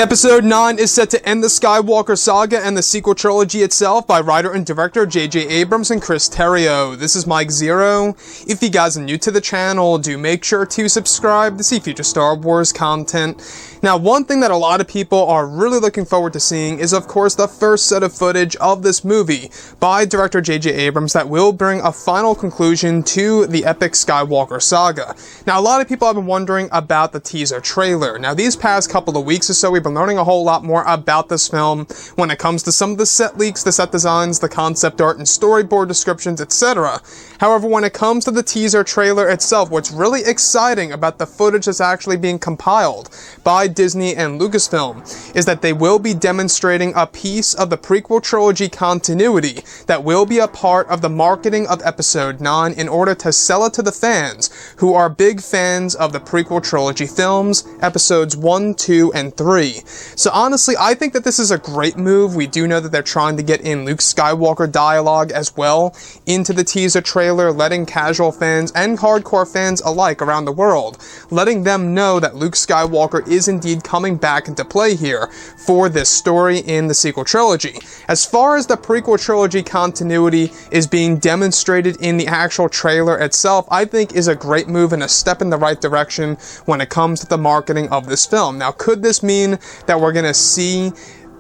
Episode 9 is set to end the Skywalker saga and the sequel trilogy itself by writer and director J.J. Abrams and Chris Terrio. This is Mike Zero. If you guys are new to the channel, do make sure to subscribe to see future Star Wars content. Now, one thing that a lot of people are really looking forward to seeing is, of course, the first set of footage of this movie by director J.J. Abrams that will bring a final conclusion to the epic Skywalker saga. Now, a lot of people have been wondering about the teaser trailer. Now, these past couple of weeks or so, we've been learning a whole lot more about this film when it comes to some of the set leaks, the set designs, the concept art and storyboard descriptions, etc. However, when it comes to the teaser trailer itself, what's really exciting about the footage that's actually being compiled by Disney and Lucasfilm is that they will be demonstrating a piece of the prequel trilogy continuity that will be a part of the marketing of Episode 9 in order to sell it to the fans who are big fans of the prequel trilogy films, Episodes 1, 2, and 3. So honestly, I think that this is a great move. We do know that they're trying to get in Luke Skywalker dialogue as well into the teaser trailer, letting casual fans and hardcore fans alike around the world, letting them know that Luke Skywalker is indeed coming back into play here for this story in the sequel trilogy. As far as the prequel trilogy continuity is being demonstrated in the actual trailer itself, I think is a great move and a step in the right direction when it comes to the marketing of this film. Now, could this mean that we're going to see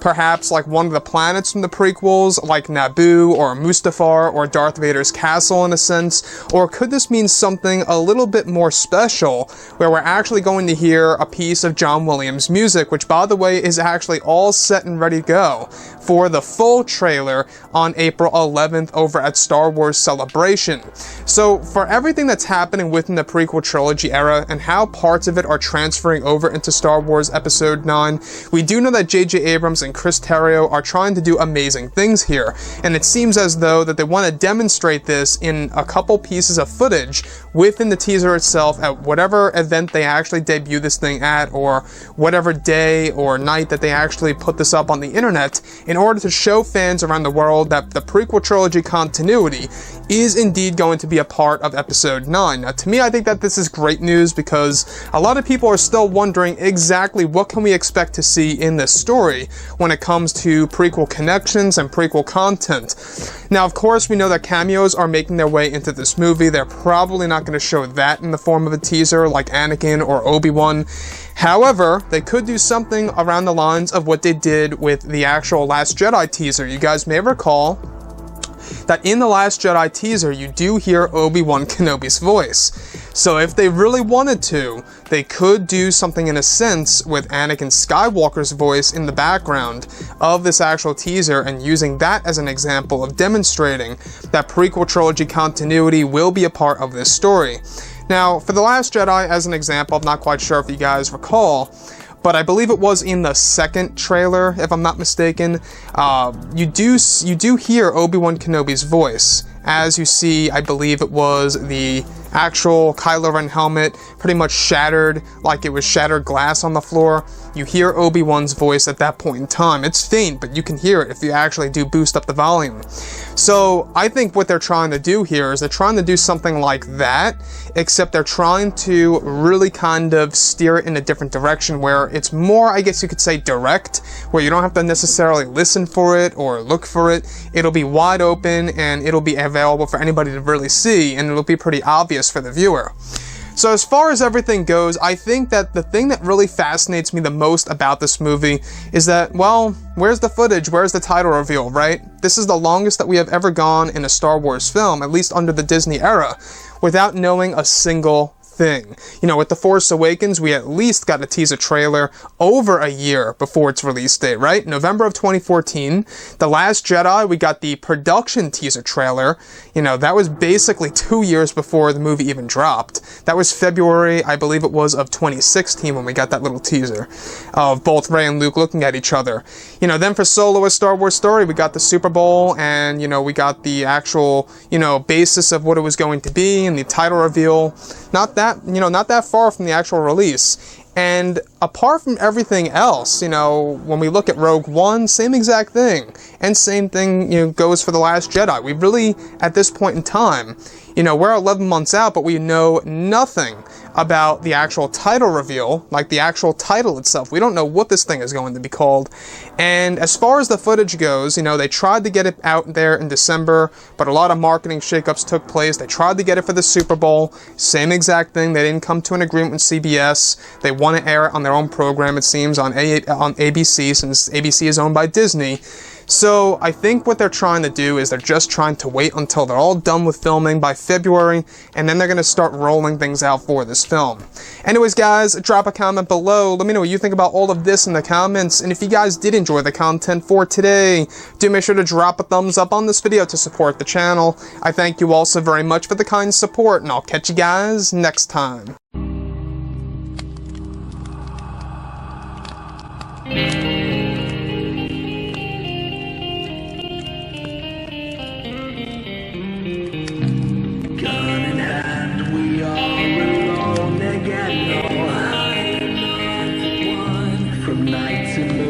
perhaps like one of the planets from the prequels, like Naboo or Mustafar or Darth Vader's castle in a sense? Or could this mean something a little bit more special, where we're actually going to hear a piece of John Williams' music, which by the way is actually all set and ready to go for the full trailer on April 11th over at Star Wars Celebration. So for everything that's happening within the prequel trilogy era and how parts of it are transferring over into Star Wars Episode 9, we do know that J.J. Abrams and Chris Terrio are trying to do amazing things here, and it seems as though that they want to demonstrate this in a couple pieces of footage within the teaser itself at whatever event they actually debut this thing at, or whatever day or night that they actually put this up on the internet, in order to show fans around the world that the prequel trilogy continuity is indeed going to be a part of Episode 9. Now, to me, I think that this is great news because a lot of people are still wondering exactly what can we expect to see in this story when it comes to prequel connections and prequel content. Now, of course, we know that cameos are making their way into this movie. They're probably not going to show that in the form of a teaser like Anakin or Obi-Wan. However, they could do something around the lines of what they did with the actual Last Jedi teaser. You guys may recall that in the Last Jedi teaser, you do hear Obi-Wan Kenobi's voice. So if they really wanted to, they could do something in a sense with Anakin Skywalker's voice in the background of this actual teaser and using that as an example of demonstrating that prequel trilogy continuity will be a part of this story. Now, for The Last Jedi, as an example, I'm not quite sure if you guys recall, but I believe it was in the second trailer, if I'm not mistaken, you do hear Obi-Wan Kenobi's voice, as you see, I believe it was the actual Kylo Ren helmet pretty much shattered, like it was shattered glass on the floor. You hear Obi-Wan's voice at that point in time. It's faint, but you can hear it if you actually do boost up the volume. So I think what they're trying to do here is they're trying to do something like that, except they're trying to really kind of steer it in a different direction where it's more, I guess you could say, direct, where you don't have to necessarily listen for it or look for it. It'll be wide open and it'll be available for anybody to really see, and it'll be pretty obvious for the viewer. So as far as everything goes, I think that the thing that really fascinates me the most about this movie is that, well, where's the footage? Where's the title reveal, right? This is the longest that we have ever gone in a Star Wars film, at least under the Disney era, without knowing a single thing. You know, with The Force Awakens, we at least got a teaser trailer over a year before its release date, right? November of 2014. The Last Jedi, we got the production teaser trailer. You know, that was basically 2 years before the movie even dropped. That was February, I believe it was, of 2016 when we got that little teaser of both Rey and Luke looking at each other. You know, then for Solo: A Star Wars Story, we got the Super Bowl, and, you know, we got the actual, you know, basis of what it was going to be and the title reveal. Not that far from the actual release. And apart from everything else, you know, when we look at Rogue One, same exact thing. And same thing, you know, goes for The Last Jedi. We really, at this point in time, you know, we're 11 months out, but we know nothing about the actual title reveal, like the actual title itself. We don't know what this thing is going to be called. And as far as the footage goes, you know, they tried to get it out there in December, but a lot of marketing shakeups took place. They tried to get it for the Super Bowl. Same exact thing. They didn't come to an agreement with CBS. They want to air it on their own program, it seems, on ABC, since ABC is owned by Disney. So I think what they're trying to do is they're just trying to wait until they're all done with filming by February, and then they're going to start rolling things out for this film. Anyways, guys, drop a comment below. Let me know what you think about all of this in the comments, and if you guys did enjoy the content for today, do make sure to drop a thumbs up on this video to support the channel. I thank you all so very much for the kind support, and I'll catch you guys next time. From night to morning.